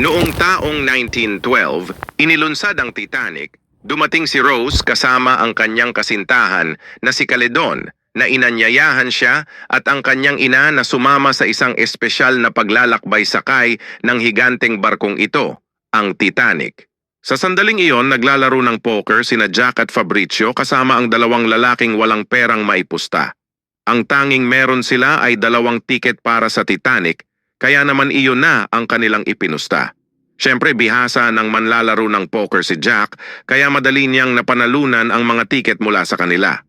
Noong taong 1912, inilunsad ang Titanic. Dumating si Rose kasama ang kanyang kasintahan na si Caledon na inanyayahan siya at ang kanyang ina na sumama sa isang espesyal na paglalakbay sakay ng higanteng barkong ito, ang Titanic. Sa sandaling iyon, naglalaro ng poker sina Jack at Fabricio kasama ang dalawang lalaking walang perang maipusta. Ang tanging meron sila ay 2 tiket para sa Titanic, kaya naman iyon na ang kanilang ipinusta. Siyempre bihasa ng manlalaro ng poker si Jack, kaya madali niyang napanalunan ang mga tiket mula sa kanila.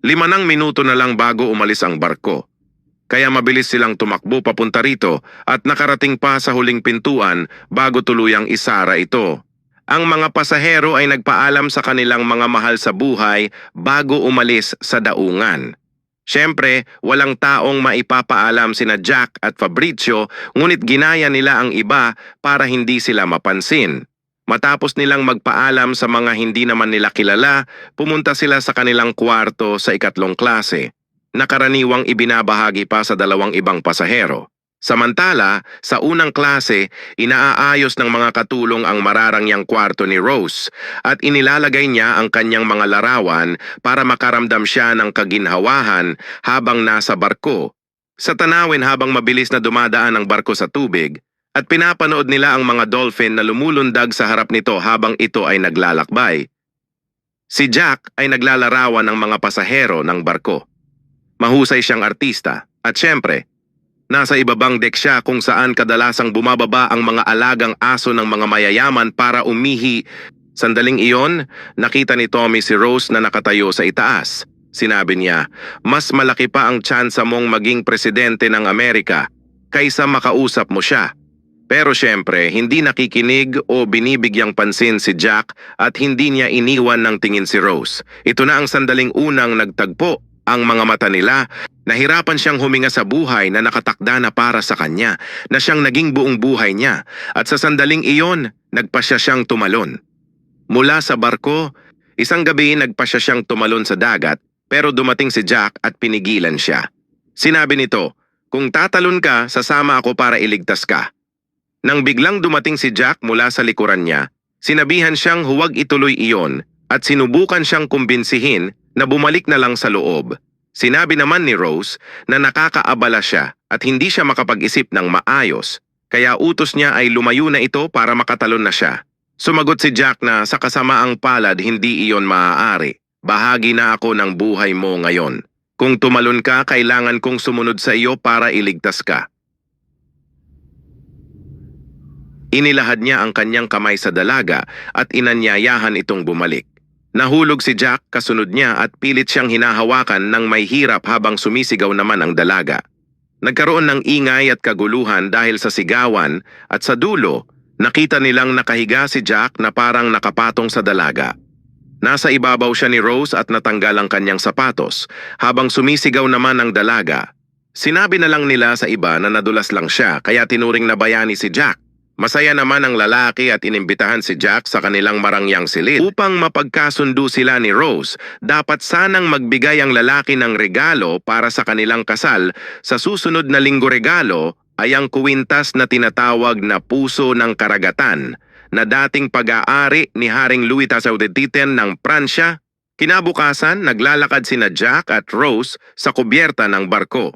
5 minuto na lang bago umalis ang barko. Kaya mabilis silang tumakbo papunta rito at nakarating pa sa huling pintuan bago tuluyang isara ito. Ang mga pasahero ay nagpaalam sa kanilang mga mahal sa buhay bago umalis sa daungan. Siyempre, walang taong maipapaalam sina Jack at Fabricio, ngunit ginaya nila ang iba para hindi sila mapansin. Matapos nilang magpaalam sa mga hindi naman nila kilala, pumunta sila sa kanilang kwarto sa 2nd klase, na karaniwang ibinabahagi pa sa 2 ibang pasahero. Samantala, sa unang klase, inaaayos ng mga katulong ang mararangyang kwarto ni Rose at inilalagay niya ang kanyang mga larawan para makaramdam siya ng kaginhawahan habang nasa barko. Sa tanawin habang mabilis na dumadaan ang barko sa tubig at pinapanood nila ang mga dolphin na lumulundag sa harap nito habang ito ay naglalakbay. Si Jack ay naglalarawan ng mga pasahero ng barko. Mahusay siyang artista at siyempre, nasa ibabang deck siya kung saan kadalasang bumababa ang mga alagang aso ng mga mayayaman para umihi. Sandaling iyon, nakita ni Tommy si Rose na nakatayo sa itaas. Sinabi niya, mas malaki pa ang tsansa mong maging presidente ng Amerika kaysa makausap mo siya. Pero syempre, hindi nakikinig o binibigyang pansin si Jack at hindi niya iniwan ng tingin si Rose. Ito na ang sandaling unang nagtagpo ang mga mata nila. Nahirapan siyang huminga sa buhay na nakatakda na para sa kanya, na siyang naging buong buhay niya, at sa sandaling iyon, nagpasya siyang tumalon. Mula sa barko, isang gabi nagpasya siyang tumalon sa dagat, pero dumating si Jack at pinigilan siya. Sinabi nito, "Kung tatalon ka, sasama ako para iligtas ka." Nang biglang dumating si Jack mula sa likuran niya, sinabihan siyang huwag ituloy iyon at sinubukan siyang kumbinsihin na bumalik na lang sa loob. Sinabi naman ni Rose na nakakaabala siya at hindi siya makapag-isip ng maayos, kaya utos niya ay lumayo na ito para makatalon na siya. Sumagot si Jack na sa kasamaang palad hindi iyon maaari. Bahagi na ako ng buhay mo ngayon. Kung tumalon ka, kailangan kong sumunod sa iyo para iligtas ka. Inilahad niya ang kanyang kamay sa dalaga at inanyayahan itong bumalik. Nahulog si Jack kasunod niya at pilit siyang hinahawakan ng may hirap habang sumisigaw naman ang dalaga. Nagkaroon ng ingay at kaguluhan dahil sa sigawan at sa dulo, nakita nilang nakahiga si Jack na parang nakapatong sa dalaga. Nasa ibabaw siya ni Rose at natanggal ang kanyang sapatos habang sumisigaw naman ang dalaga. Sinabi na lang nila sa iba na nadulas lang siya kaya tinuring na bayani si Jack. Masaya naman ang lalaki at inimbitahan si Jack sa kanilang marangyang silid. Upang mapagkasundo sila ni Rose, dapat sanang magbigay ang lalaki ng regalo para sa kanilang kasal. Sa susunod na linggo regalo ay ang kuwintas na tinatawag na Puso ng Karagatan na dating pag-aari ni Haring Louis XVII ng Pransya. Kinabukasan, naglalakad sina Jack at Rose sa kubyerta ng barko.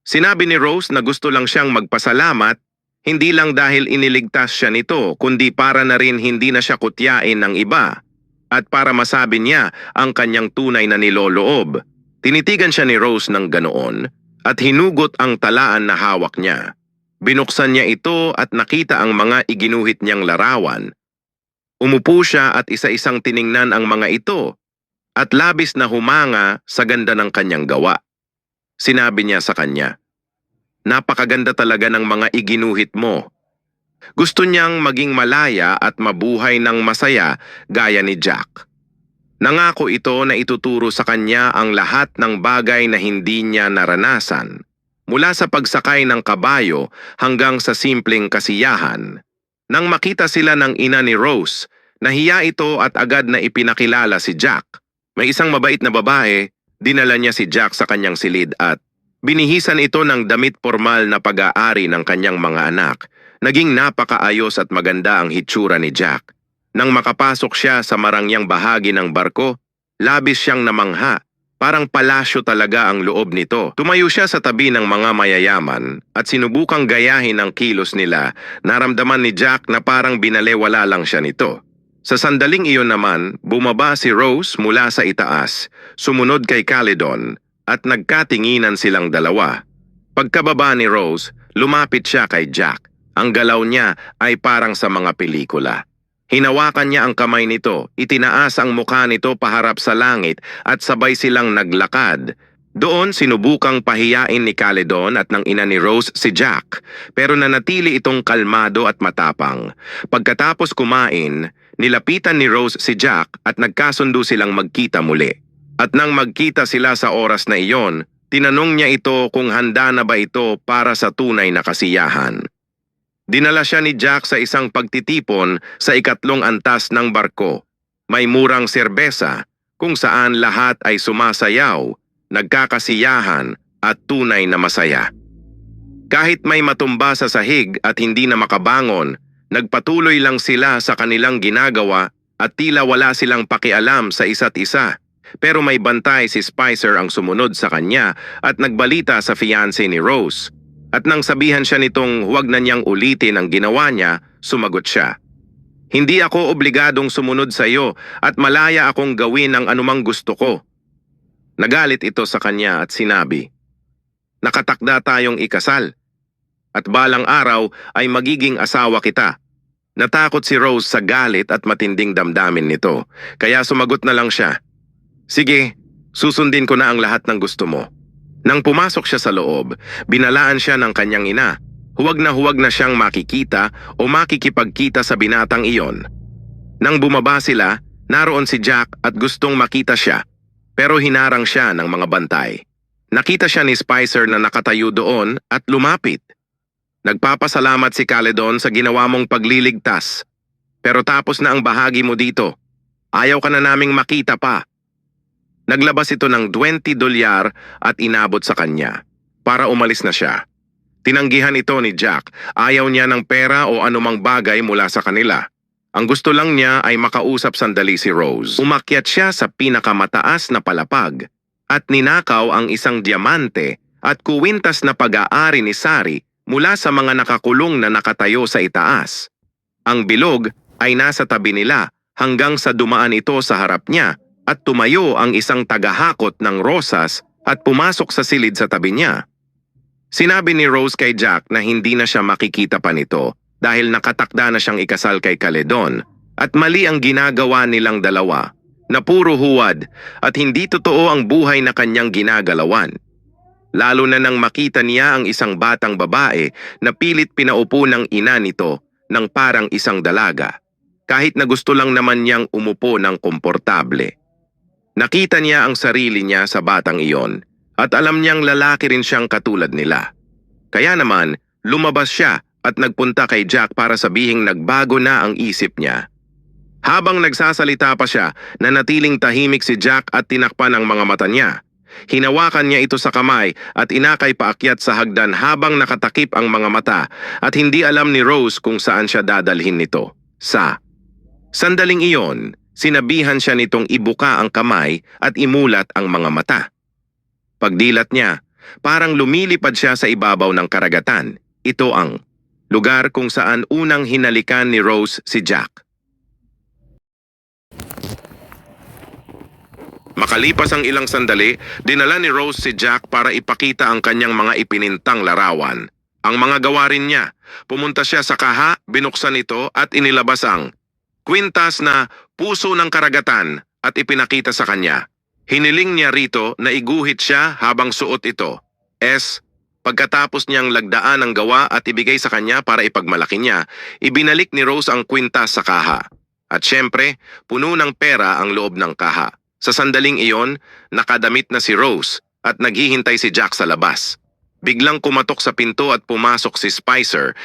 Sinabi ni Rose na gusto lang siyang magpasalamat, hindi lang dahil iniligtas siya nito, kundi para na rin hindi na siya kutyain ng iba at para masabi niya ang kanyang tunay na niloloob. Tinitigan siya ni Rose ng ganoon at hinugot ang talaan na hawak niya. Binuksan niya ito at nakita ang mga iginuhit niyang larawan. Umupo siya at isa-isang tiningnan ang mga ito at labis na humanga sa ganda ng kanyang gawa. Sinabi niya sa kanya, "Napakaganda talaga ng mga iginuhit mo." Gusto niyang maging malaya at mabuhay ng masaya gaya ni Jack. Nangako ito na ituturo sa kanya ang lahat ng bagay na hindi niya naranasan, mula sa pagsakay ng kabayo hanggang sa simpleng kasiyahan. Nang makita sila ng ina ni Rose, nahiya ito at agad na ipinakilala si Jack. May isang mabait na babae, dinala niya si Jack sa kanyang silid at binihisan ito ng damit formal na pag-aari ng kanyang mga anak. Naging napakaayos at maganda ang hitsura ni Jack. Nang makapasok siya sa marangyang bahagi ng barko, labis siyang namangha. Parang palasyo talaga ang loob nito. Tumayo siya sa tabi ng mga mayayaman at sinubukang gayahin ang kilos nila. Naramdaman ni Jack na parang binalewala lang siya nito. Sa sandaling iyon naman, bumaba si Rose mula sa itaas, sumunod kay Caledon at nagkatinginan silang dalawa. Pagkababa ni Rose, lumapit siya kay Jack. Ang galaw niya ay parang sa mga pelikula. Hinawakan niya ang kamay nito, itinaas ang mukha nito paharap sa langit at sabay silang naglakad. Doon sinubukang pahiyain ni Caledon at ng ina ni Rose si Jack, pero nanatili itong kalmado at matapang. Pagkatapos kumain, nilapitan ni Rose si Jack at nagkasundo silang magkita muli. At nang magkita sila sa oras na iyon, tinanong niya ito kung handa na ba ito para sa tunay na kasiyahan. Dinala siya ni Jack sa isang pagtitipon sa ikatlong antas ng barko. May murang serbesa kung saan lahat ay sumasayaw, nagkakasiyahan at tunay na masaya. Kahit may matumba sa sahig at hindi na makabangon, nagpatuloy lang sila sa kanilang ginagawa at tila wala silang pakialam sa isa't isa. Pero may bantay si Spicer ang sumunod sa kanya at nagbalita sa fiancé ni Rose. At nang sabihan siya nitong huwag na niyang ulitin ang ginawa niya, sumagot siya. Hindi ako obligadong sumunod sa iyo at malaya akong gawin ang anumang gusto ko. Nagalit ito sa kanya at sinabi, nakatakda tayong ikasal at balang araw ay magiging asawa kita. Natakot si Rose sa galit at matinding damdamin nito, kaya sumagot na lang siya. Sige, susundin ko na ang lahat ng gusto mo. Nang pumasok siya sa loob, binalaan siya ng kanyang ina. Huwag na siyang makikita o makikipagkita sa binatang iyon. Nang bumaba sila, naroon si Jack at gustong makita siya, pero hinarang siya ng mga bantay. Nakita siya ni Spicer na nakatayo doon at lumapit. Nagpapasalamat si Caledon sa ginawa mong pagliligtas. Pero tapos na ang bahagi mo dito. Ayaw ka na naming makita pa. Naglabas ito ng $20 at inabot sa kanya. Para umalis na siya. Tinanggihan ito ni Jack. Ayaw niya ng pera o anumang bagay mula sa kanila. Ang gusto lang niya ay makausap sandali si Rose. Umakyat siya sa pinakamataas na palapag at ninakaw ang isang diamante at kuwintas na pag-aari ni Sari mula sa mga nakakulong na nakatayo sa itaas. Ang bilog ay nasa tabi nila hanggang sa dumaan ito sa harap niya at tumayo ang isang tagahakot ng rosas at pumasok sa silid sa tabi niya. Sinabi ni Rose kay Jack na hindi na siya makikita pa nito dahil nakatakda na siyang ikasal kay Caledon at mali ang ginagawa nilang dalawa na puro huwad at hindi totoo ang buhay na kanyang ginagalawan. Lalo na nang makita niya ang isang batang babae na pilit pinaupo ng ina nito ng parang isang dalaga, kahit na gusto lang naman niyang umupo ng komportable. Nakita niya ang sarili niya sa batang iyon at alam niyang lalaki rin siyang katulad nila. Kaya naman, lumabas siya at nagpunta kay Jack para sabihing nagbago na ang isip niya. Habang nagsasalita pa siya, nanatiling tahimik si Jack at tinakpan ang mga mata niya. Hinawakan niya ito sa kamay at inakay paakyat sa hagdan habang nakatakip ang mga mata at hindi alam ni Rose kung saan siya dadalhin nito. Sa sandaling iyon, sinabihan siya nitong ibuka ang kamay at imulat ang mga mata. Pagdilat niya, parang lumilipad siya sa ibabaw ng karagatan. Ito ang lugar kung saan unang hinalikan ni Rose si Jack. Makalipas ang ilang sandali, dinala ni Rose si Jack para ipakita ang kanyang mga ipinintang larawan. Ang mga gawarin niya, pumunta siya sa kaha, binuksan ito at inilabas ang kwintas na puso ng karagatan at ipinakita sa kanya. Hiniling niya rito na iguhit siya habang suot ito. Pagkatapos niyang lagdaan ang gawa at ibigay sa kanya para ipagmalaki niya, ibinalik ni Rose ang kwintas sa kaha. At syempre, puno ng pera ang loob ng kaha. Sa sandaling iyon, nakadamit na si Rose at naghihintay si Jack sa labas. Biglang kumatok sa pinto at pumasok si Spicer.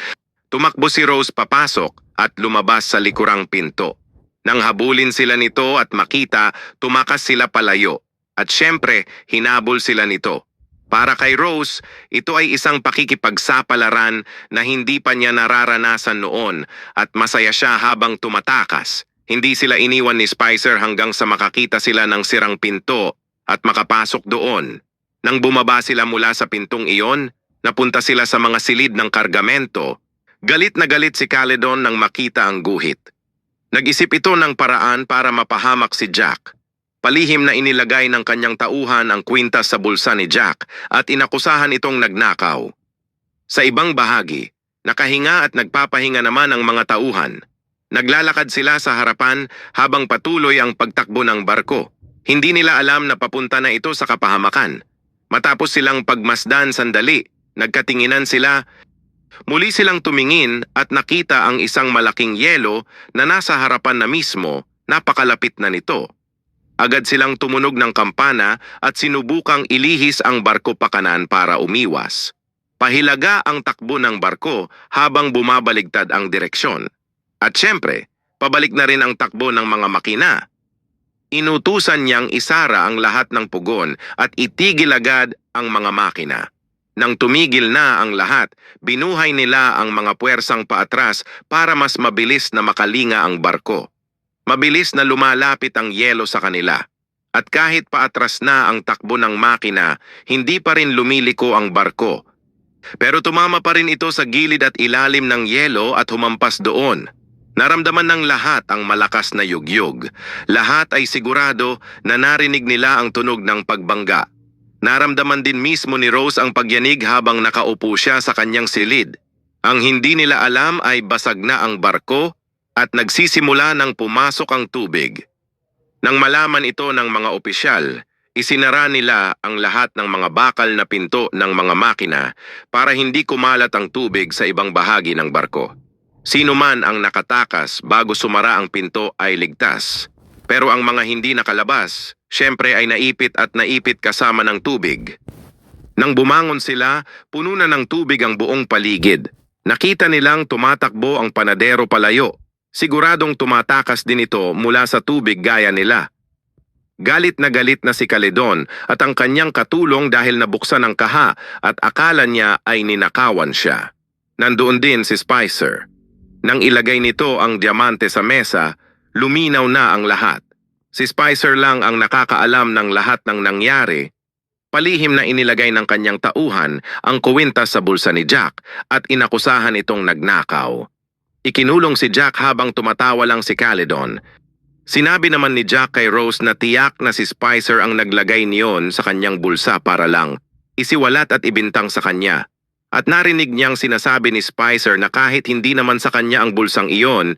Tumakbo si Rose papasok at lumabas sa likurang pinto. Nang habulin sila nito at makita, tumakas sila palayo. At syempre, hinabol sila nito. Para kay Rose, ito ay isang pakikipagsapalaran na hindi pa niya nararanasan noon at masaya siya habang tumatakas. Hindi sila iniwan ni Spicer hanggang sa makakita sila ng sirang pinto at makapasok doon. Nang bumaba sila mula sa pintong iyon, napunta sila sa mga silid ng kargamento. Galit na galit si Caledon nang makita ang guhit. Nag-isip ito ng paraan para mapahamak si Jack. Palihim na inilagay ng kanyang tauhan ang kwintas sa bulsa ni Jack at inakusahan itong nagnakaw. Sa ibang bahagi, nakahinga at nagpapahinga naman ang mga tauhan. Naglalakad sila sa harapan habang patuloy ang pagtakbo ng barko. Hindi nila alam na papunta na ito sa kapahamakan. Matapos silang pagmasdan sandali, nagkatinginan sila. Muli silang tumingin at nakita ang isang malaking yelo na nasa harapan na mismo, napakalapit na nito. Agad silang tumunog ng kampana at sinubukang ilihis ang barko pakanan para umiwas. Pahilaga ang takbo ng barko habang bumabaligtad ang direksyon. At syempre, pabalik na rin ang takbo ng mga makina. Inutusan niyang isara ang lahat ng pugon at itigil agad ang mga makina. Nang tumigil na ang lahat, binuhay nila ang mga puwersang paatras para mas mabilis na makalinga ang barko. Mabilis na lumalapit ang yelo sa kanila. At kahit paatras na ang takbo ng makina, hindi pa rin lumiliko ang barko. Pero tumama pa rin ito sa gilid at ilalim ng yelo at humampas doon. Naramdaman ng lahat ang malakas na yugyug. Lahat ay sigurado na narinig nila ang tunog ng pagbangga. Naramdaman din mismo ni Rose ang pagyanig habang nakaupo siya sa kanyang silid. Ang hindi nila alam ay basag na ang barko at nagsisimula ng pumasok ang tubig. Nang malaman ito ng mga opisyal, isinara nila ang lahat ng mga bakal na pinto ng mga makina para hindi kumalat ang tubig sa ibang bahagi ng barko. Sino man ang nakatakas bago sumara ang pinto ay ligtas. Pero ang mga hindi nakalabas, syempre ay naipit at naipit kasama ng tubig. Nang bumangon sila, puno na ng tubig ang buong paligid. Nakita nilang tumatakbo ang panadero palayo. Siguradong tumatakas din ito mula sa tubig gaya nila. Galit na si Caledon at ang kanyang katulong dahil nabuksan ang kaha at akala niya ay ninakawan siya. Nandoon din si Spicer. Nang ilagay nito ang diamante sa mesa, luminaw na ang lahat. Si Spicer lang ang nakakaalam ng lahat ng nangyari. Palihim na inilagay ng kanyang tauhan ang kwintas sa bulsa ni Jack at inakusahan itong nagnakaw. Ikinulong si Jack habang tumatawa lang si Caledon. Sinabi naman ni Jack kay Rose na tiyak na si Spicer ang naglagay niyon sa kanyang bulsa para lang isiwalat at ibintang sa kanya. At narinig niyang sinasabi ni Spicer na kahit hindi naman sa kanya ang bulsang iyon,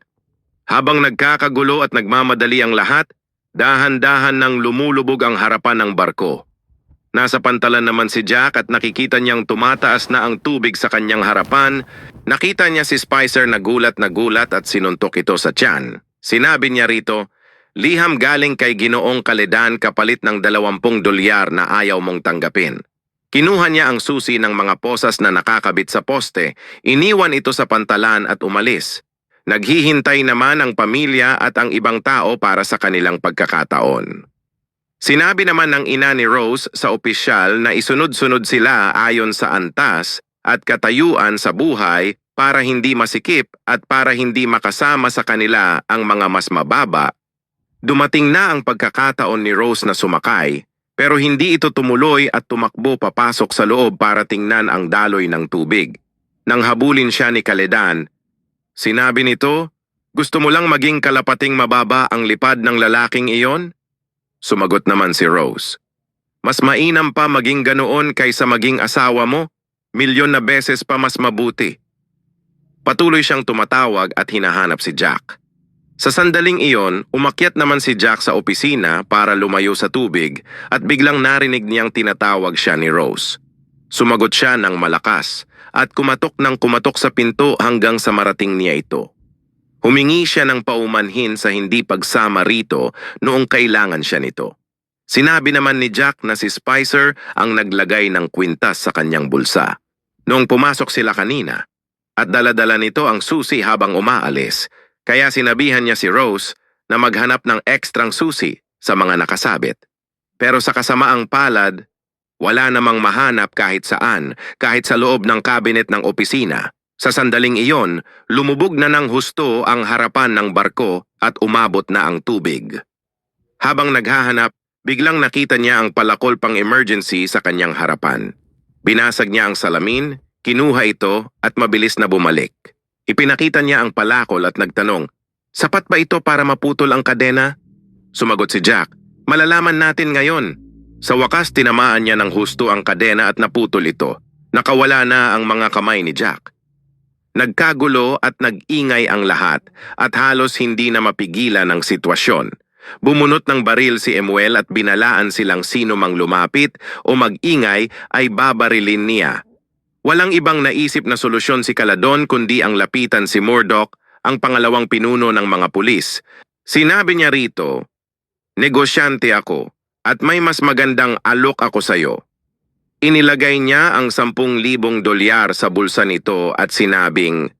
habang nagkakagulo at nagmamadali ang lahat, dahan-dahan nang lumulubog ang harapan ng barko. Nasa pantalan naman si Jack at nakikita niyang tumataas na ang tubig sa kanyang harapan. Nakita niya si Spicer na gulat at sinuntok ito sa tiyan. Sinabi niya rito, "Liham galing kay Ginoong Caledon kapalit ng 20 dolyar na ayaw mong tanggapin." Kinuha niya ang susi ng mga posas na nakakabit sa poste, iniwan ito sa pantalan at umalis. Naghihintay naman ang pamilya at ang ibang tao para sa kanilang pagkakataon. Sinabi naman ng ina ni Rose sa opisyal na isunod-sunod sila ayon sa antas at katayuan sa buhay para hindi masikip at para hindi makasama sa kanila ang mga mas mababa. Dumating na ang pagkakataon ni Rose na sumakay, pero hindi ito tumuloy at tumakbo papasok sa loob para tingnan ang daloy ng tubig. Nang habulin siya ni Caledon, sinabi nito, "Gusto mo lang maging kalapating mababa ang lipad ng lalaking iyon?" Sumagot naman si Rose, "Mas mainam pa maging ganoon kaysa maging asawa mo. Milyon na beses pa mas mabuti." Patuloy siyang tumatawag at hinahanap si Jack. Sa sandaling iyon, umakyat naman si Jack sa opisina para lumayo sa tubig at biglang narinig niyang tinatawag siya ni Rose. Sumagot siya ng malakas at kumatok sa pinto hanggang sa marating niya ito. Humingi siya ng paumanhin sa hindi pagsama rito noong kailangan siya nito. Sinabi naman ni Jack na si Spicer ang naglagay ng kwintas sa kanyang bulsa. Noong pumasok sila kanina, at dala-dala nito ang susi habang umaalis, kaya sinabihan niya si Rose na maghanap ng ekstrang susi sa mga nakasabit. Pero sa kasamaang palad, Wala namang mahanap kahit saan, kahit sa loob ng kabinet ng opisina. Sa sandaling iyon, lumubog na ng husto ang harapan ng barko at umabot na ang tubig. Habang naghahanap, biglang nakita niya ang palakol pang emergency sa kanyang harapan. Binasag niya ang salamin, kinuha ito at mabilis na bumalik. Ipinakita niya ang palakol at nagtanong, "Sapat ba ito para maputol ang kadena?" Sumagot si Jack, "Malalaman natin ngayon." Sa wakas tinamaan niya ng husto ang kadena at naputol ito. Nakawala na ang mga kamay ni Jack. Nagkagulo at nag-ingay ang lahat at halos hindi na mapigilan ang sitwasyon. Bumunot ng baril si Emuel at binalaan silang sino mang lumapit o mag-ingay ay babarilin niya. Walang ibang naisip na solusyon si Caladon kundi ang lapitan si Murdoch, ang pangalawang pinuno ng mga pulis. Sinabi niya rito, "Negosyante ako at may mas magandang alok ako sayo." Inilagay niya ang 10,000 dolyar sa bulsa nito at sinabing,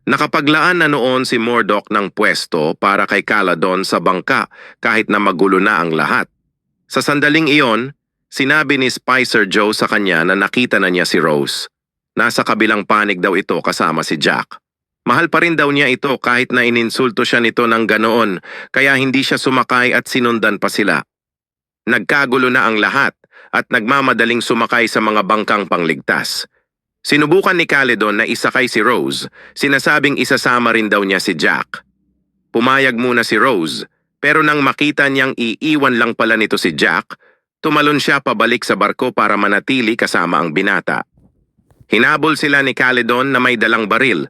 nakapaglaan na noon si Murdoch ng pwesto para kay Caladon sa bangka kahit na magulo na ang lahat. Sa sandaling iyon, sinabi ni Spicer Joe sa kanya na nakita na niya si Rose. Nasa kabilang panig daw ito kasama si Jack. Mahal pa rin daw niya ito kahit na ininsulto siya nito ng ganoon, kaya hindi siya sumakay at sinundan pa sila. Nagkagulo na ang lahat at nagmamadaling sumakay sa mga bangkang pangligtas. Sinubukan ni Caladon na isakay si Rose, sinasabing isasama rin daw niya si Jack. Pumayag muna si Rose, pero nang makita niyang iiwan lang pala nito si Jack, tumalon siya pabalik sa barko para manatili kasama ang binata. Hinabol sila ni Caladon na may dalang baril,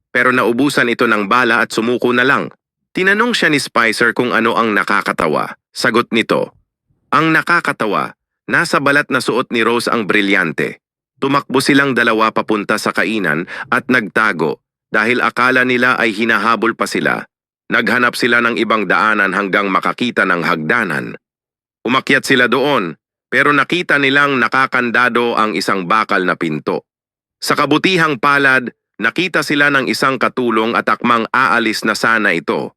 pero naubusan ito ng bala at sumuko na lang. Tinanong siya ni Spicer kung ano ang nakakatawa. Sagot nito, "Ang nakakatawa, nasa balat na suot ni Rose ang brilyante." Tumakbo silang dalawa papunta sa kainan at nagtago dahil akala nila ay hinahabol pa sila. Naghanap sila ng ibang daanan hanggang makakita ng hagdanan. Umakyat sila doon, pero nakita nilang nakakandado ang isang bakal na pinto. Sa kabutihang palad, nakita sila ng isang katulong at akmang aalis na sana ito.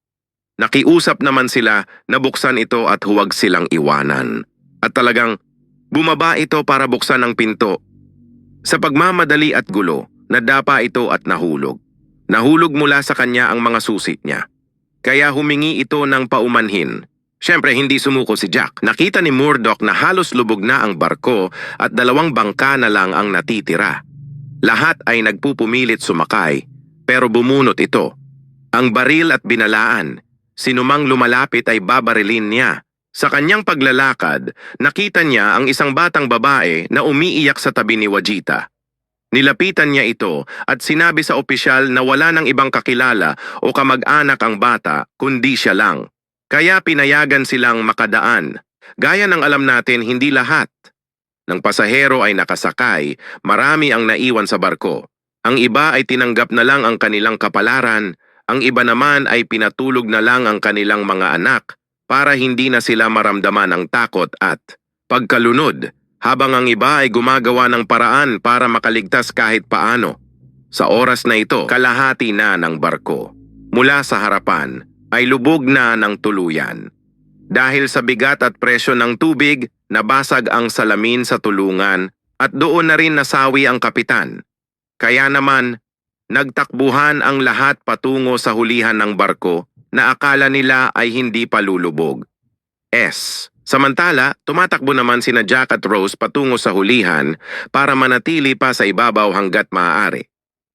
Nakiusap naman sila na buksan ito at huwag silang iwanan. At talagang bumaba ito para buksan ang pinto. Sa pagmamadali at gulo, nadapa ito at nahulog. Nahulog mula sa kanya ang mga susi niya. Kaya humingi ito ng paumanhin. Siyempre hindi sumuko si Jack. Nakita ni Murdoch na halos lubog na ang barko at 2 bangka na lang ang natitira. Lahat ay nagpupumilit sumakay, pero bumunot ito. Ang baril at binalaan, sinumang lumalapit ay babarilin niya. Sa kanyang paglalakad, nakita niya ang isang batang babae na umiiyak sa tabi ni Wajita. Nilapitan niya ito at sinabi sa opisyal na wala nang ibang kakilala o kamag-anak ang bata kundi siya lang. Kaya pinayagan silang makadaan. Gaya ng alam natin, hindi lahat ng pasahero ay nakasakay, marami ang naiwan sa barko. Ang iba ay tinanggap na lang ang kanilang kapalaran, ang iba naman ay pinatulog na lang ang kanilang mga anak para hindi na sila maramdaman ang takot at pagkalunod, habang ang iba ay gumagawa ng paraan para makaligtas kahit paano. Sa oras na ito, kalahati na ng barko mula sa harapan ay lubog na ng tuluyan. Dahil sa bigat at presyo ng tubig, nabasag ang salamin sa tulungan at doon na rin nasawi ang kapitan. Kaya naman, nagtakbuhan ang lahat patungo sa hulihan ng barko na akala nila ay hindi pa lulubog. Samantala, tumatakbo naman sina Jack at Rose patungo sa hulihan para manatili pa sa ibabaw hanggat maaari.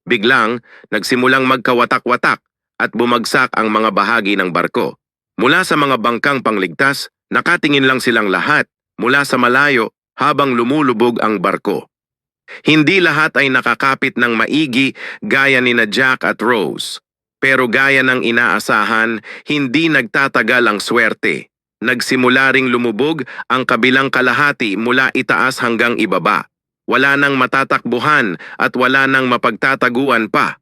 Biglang, nagsimulang magkawatak-watak at bumagsak ang mga bahagi ng barko. Mula sa mga bangkang pangligtas, nakatingin lang silang lahat mula sa malayo habang lumulubog ang barko. Hindi lahat ay nakakapit ng maigi gaya ni na Jack at Rose. Pero gaya ng inaasahan, hindi nagtatagal ang swerte. Nagsimula ring lumubog ang kabilang kalahati mula itaas hanggang ibaba. Wala nang matatakbuhan at wala nang mapagtataguan pa.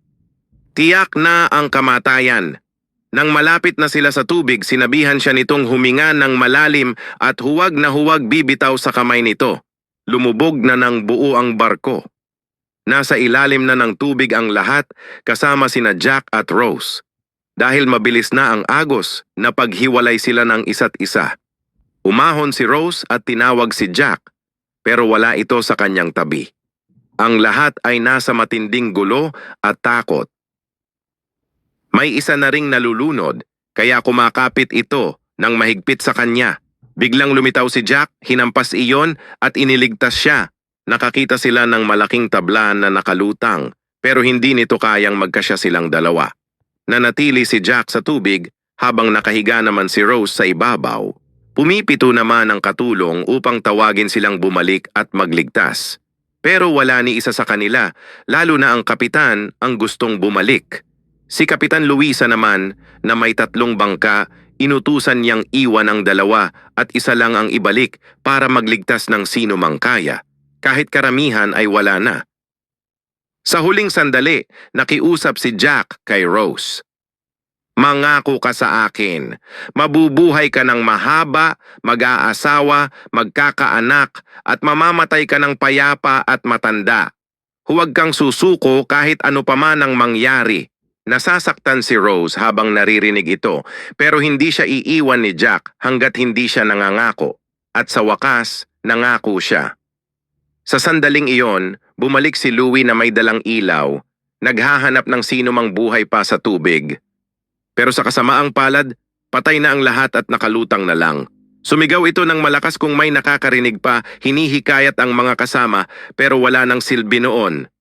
Tiyak na ang kamatayan. Nang malapit na sila sa tubig, sinabihan siya nitong huminga ng malalim at huwag na huwag bibitaw sa kamay nito. Lumubog na ng buo ang barko. Nasa ilalim na ng tubig ang lahat kasama sina Jack at Rose. Dahil mabilis na ang agos, napaghiwalay sila ng isa't isa. Umahon si Rose at tinawag si Jack. pero wala ito sa kanyang tabi. Ang lahat ay nasa matinding gulo at takot. May isa na ring nalulunod, kaya kumakapit ito ng mahigpit sa kanya. Biglang lumitaw si Jack, hinampas iyon at iniligtas siya. Nakakita sila ng malaking tablan na nakalutang, pero hindi nito kayang magkasya silang dalawa. Nanatili si Jack sa tubig habang nakahiga naman si Rose sa ibabaw. Pumipito naman ang katulong upang tawagin silang bumalik at magligtas. Pero wala ni isa sa kanila, lalo na ang kapitan ang gustong bumalik. Si Kapitan Luisa naman, na may 3 bangka, inutusan niyang iwan ang 2 at isa lang ang ibalik para magligtas ng sino mang kaya, kahit karamihan ay wala na. Sa huling sandali, nakiusap si Jack kay Rose. Mangako ka sa akin, mabubuhay ka ng mahaba, mag-aasawa, magkakaanak, at mamamatay ka ng payapa at matanda. Huwag kang susuko kahit ano pa man ang mangyari. Nasasaktan si Rose habang naririnig ito, pero hindi siya iiwan ni Jack hanggat hindi siya nangangako. At sa wakas, nangako siya. Sa sandaling iyon, bumalik si Louie na may dalang ilaw, naghahanap ng sino mang buhay pa sa tubig. Pero sa kasamaang palad, patay na ang lahat at nakalutang na lang. Sumigaw ito ng malakas kung may nakakarinig pa, hinihikayat ang mga kasama pero wala nang silbi noon.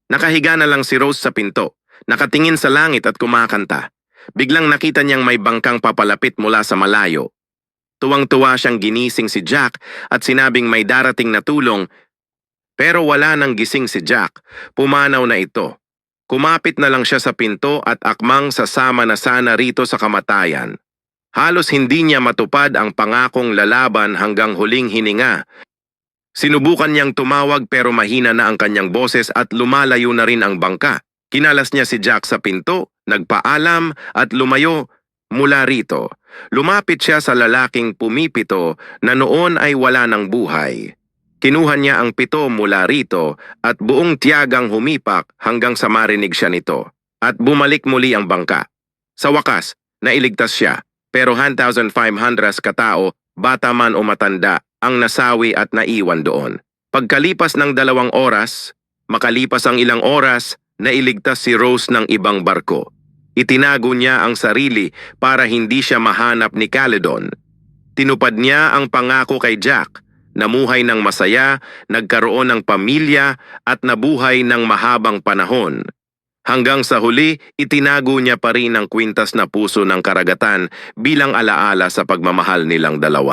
Nakahiga na lang si Rose sa pinto, nakatingin sa langit at kumakanta. Biglang nakita niyang may bangkang papalapit mula sa malayo. Tuwang-tuwa siyang ginising si Jack at sinabing may darating na tulong. Pero wala nang gising si Jack, pumanaw na ito. Kumapit na lang siya sa pinto at akmang sasama na sana rito sa kamatayan. Halos hindi niya matupad ang pangakong lalaban hanggang huling hininga. Sinubukan niyang tumawag pero mahina na ang kanyang boses at lumalayo na rin ang bangka. Kinalas niya si Jack sa pinto, nagpaalam at lumayo mula rito. Lumapit siya sa lalaking pumipito na noon ay wala ng buhay. Kinuha niya ang 7 mula rito at buong tiyagang humipak hanggang sa marinig siya nito. At bumalik muli ang bangka. Sa wakas, nailigtas siya. Pero 1,500 katao, bata man o matanda, ang nasawi at naiwan doon. Pagkalipas ng 2 oras, makalipas ang ilang oras, nailigtas si Rose ng ibang barko. Itinago niya ang sarili para hindi siya mahanap ni Caledon. Tinupad niya ang pangako kay Jack. Namuhay ng masaya, nagkaroon ng pamilya at nabuhay ng mahabang panahon. Hanggang sa huli, itinago niya pa rin ang kwintas na puso ng karagatan bilang alaala sa pagmamahal nilang dalawa.